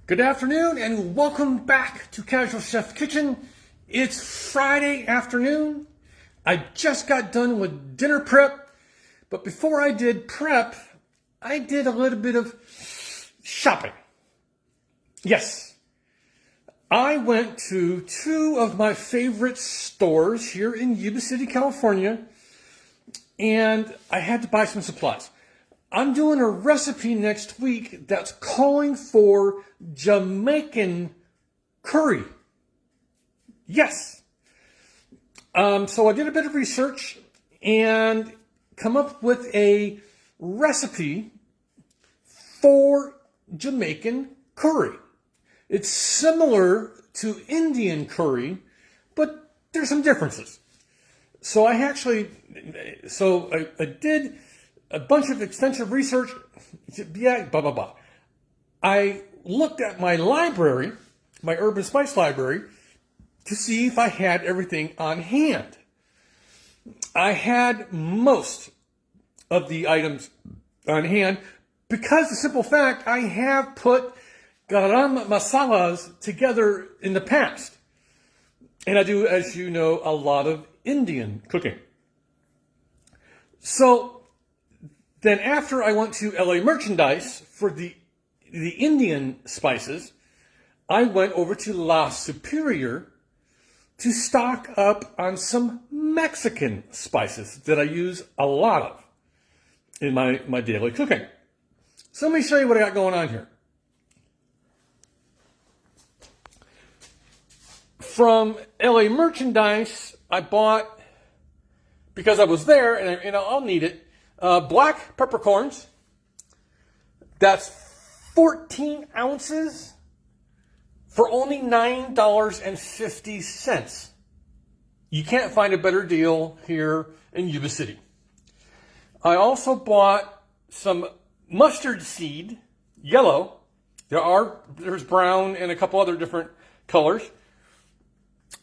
Good afternoon and welcome back to Casual Chef Kitchen. It's Friday afternoon. I just got done with dinner prep, but before I did prep, I did a little bit of shopping. Yes, I went to two of my favorite stores here in Yuba City, California, and I had to buy some supplies. I'm doing a recipe next week that's calling for Jamaican curry. Yes. So I did a bit of research and come up with a recipe for Jamaican curry. It's similar to Indian curry, but there's some differences. So I did a bunch of extensive research. I looked at my library, my Urban Spice library, to see if I had everything on hand. I had most of the items on hand because the simple fact I have put garam masalas together in the past. And I do, as you know, a lot of Indian cooking. So then after I went to LA Merchandise for the Indian spices, I went over to La Superior to stock up on some Mexican spices that I use a lot of in my daily cooking. So let me show you what I got going on here. From LA Merchandise, I bought, because I was there and I'll need it, black peppercorns. That's 14 ounces for only $9.50. You can't find a better deal here in Yuba City. I also bought some mustard seed, yellow. There's brown and a couple other different colors.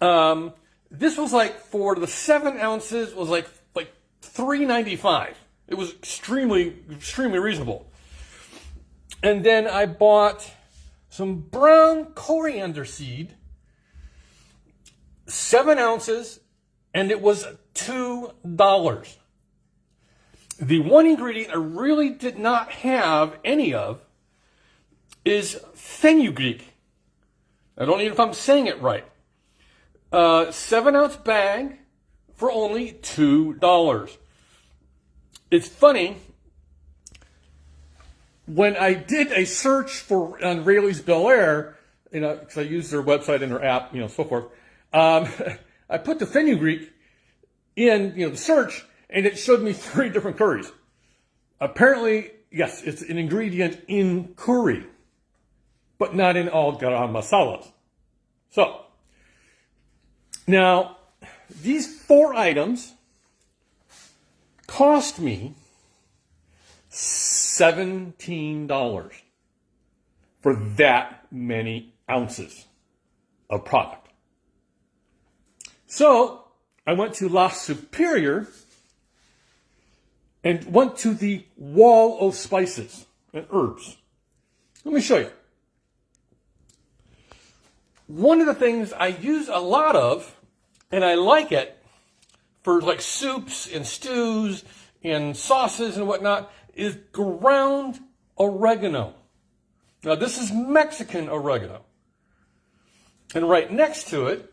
This was for the 7 ounces was like $3.95. It was extremely reasonable. And then I bought some brown coriander seed, 7 ounces, and it was $2. The one ingredient I really did not have any of is fenugreek. I don't know if I'm saying it right. 7-ounce bag for only $2. It's funny, when I did a search on Raley's Bel Air, because I use their website and their app, so forth, I put the fenugreek in, the search, and it showed me 3 different curries. Apparently, yes, it's an ingredient in curry, but not in all garam masalas. So, now, these 4 items cost me $17 for that many ounces of product. So I went to La Superior and went to the wall of spices and herbs. Let me show you. One of the things I use a lot of, and I like it, for soups and stews and sauces and whatnot, is ground oregano. Now this is Mexican oregano. And right next to it,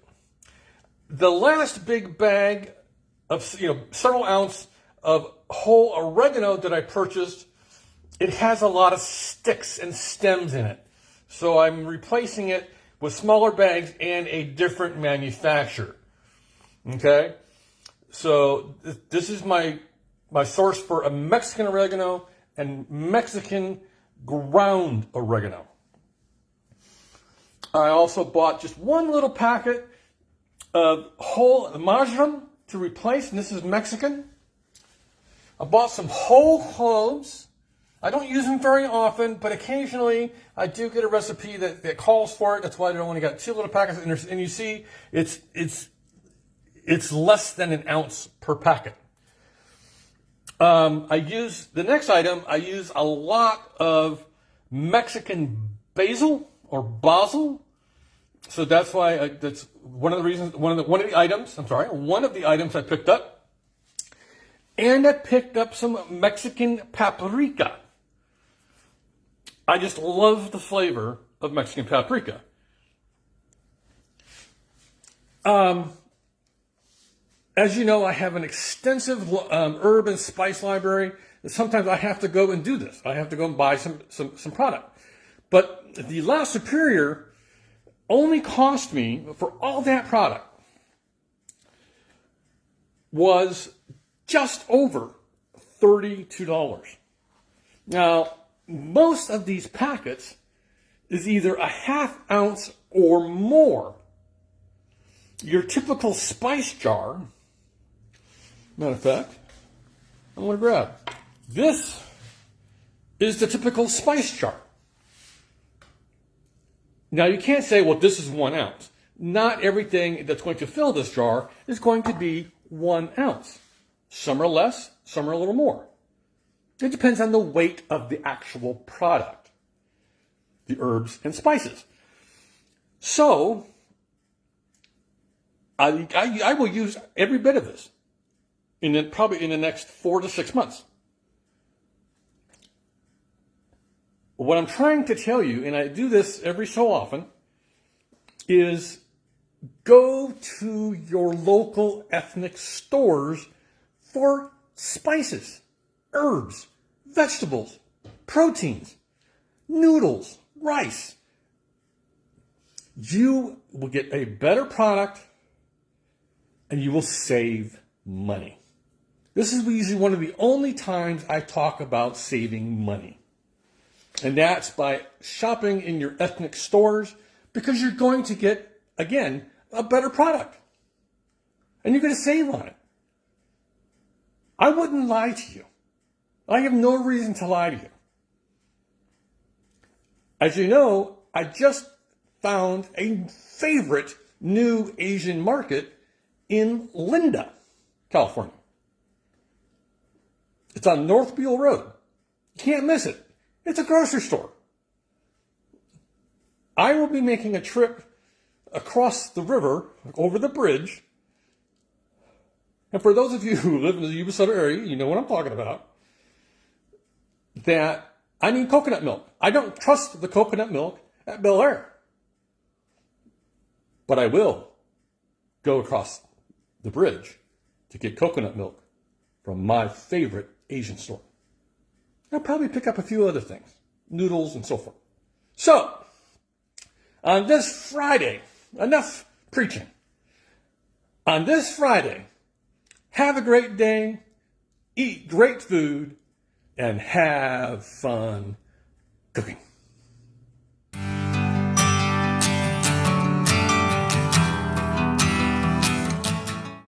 the last big bag of, several ounce of whole oregano that I purchased, it has a lot of sticks and stems in it. So I'm replacing it with smaller bags and a different manufacturer. Okay? So this is my source for a Mexican oregano and Mexican ground oregano. I also bought just one little packet of whole marjoram to replace, and this is Mexican. I bought some whole cloves. I don't use them very often, but occasionally I do get a recipe that calls for it. That's why I only got 2 little packets, and you see it's less than an ounce per packet. The next item, I use a lot of Mexican basil or basil. So that's why that's one of the reasons, one of the items I picked up. And I picked up some Mexican paprika. I just love the flavor of Mexican paprika. As you know, I have an extensive herb and spice library. Sometimes I have to go and do this. I have to go and buy some product. But the La Superior only cost me, for all that product, was just over $32. Now, most of these packets is either a half ounce or more. Your typical spice jar, matter of fact, I'm going to grab. This is the typical spice jar. Now, you can't say, well, this is 1 ounce. Not everything that's going to fill this jar is going to be 1 ounce. Some are less, some are a little more. It depends on the weight of the actual product, the herbs and spices. So, I will use every bit of this probably in the next 4 to 6 months. What I'm trying to tell you, and I do this every so often, is go to your local ethnic stores for spices, herbs, vegetables, proteins, noodles, rice. You will get a better product and you will save money. This is usually one of the only times I talk about saving money. And that's by shopping in your ethnic stores, because you're going to get, again, a better product. And you're going to save on it. I wouldn't lie to you. I have no reason to lie to you. As you know, I just found a favorite new Asian market in Linda, California. It's on North Beale Road. You can't miss it. It's a grocery store. I will be making a trip across the river, over the bridge. And for those of you who live in the Yuba Sutter area, you know what I'm talking about. That I need coconut milk. I don't trust the coconut milk at Bel Air. But I will go across the bridge to get coconut milk from my favorite Asian store. I'll probably pick up a few other things, noodles and so forth. So, on this Friday, enough preaching. On this Friday, have a great day, eat great food, and have fun cooking.